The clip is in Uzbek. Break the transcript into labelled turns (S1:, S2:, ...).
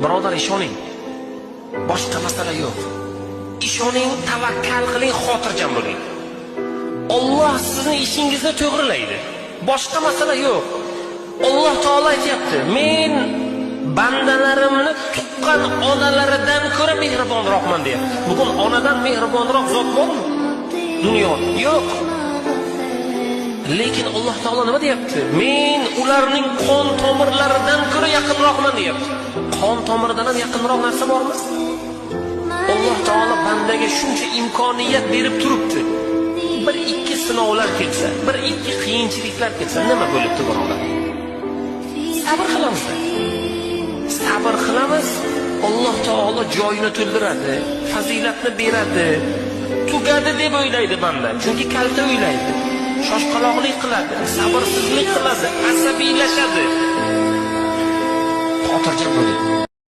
S1: Birodar, ishoning. Boshqa masala yo'q. Ishoning, tavakkal qiling, xotirjam bo'ling. Alloh sizning ishingizni to'g'rilaydi. Boshqa masala yo'q. Alloh taolo aytayapti, men bandalarimni tuqqan onalaridan ko'ra mehribonroqman deyapti. Bugun onadan mehribonroq zot bormi? Dunyoda yo'q. Lekin Alloh taolo nima deyapti? Men ularning qon tomirlaridan ko'ra yaqinroqman deyapti. Qon tomiridan ham yaqinroq narsa bormi? Alloh taolo bandaga shuncha imkoniyat berib turibdi. Bir ikki sinovlar kelsa, bir ikki qiyinchiliklar kelsa, nima bo'libdi birodar? Sabr qilamiz. Sabr qilamiz. Alloh taolo joyini to'ldiradi, fazilatni beradi. Tugadi deb o'ylaydi banda, chunki kalta o'ylaydi. Shoshqaloqlik qiladi, sabrsizlik qiladi, asabiylashadi. Xotirjam bo'ling.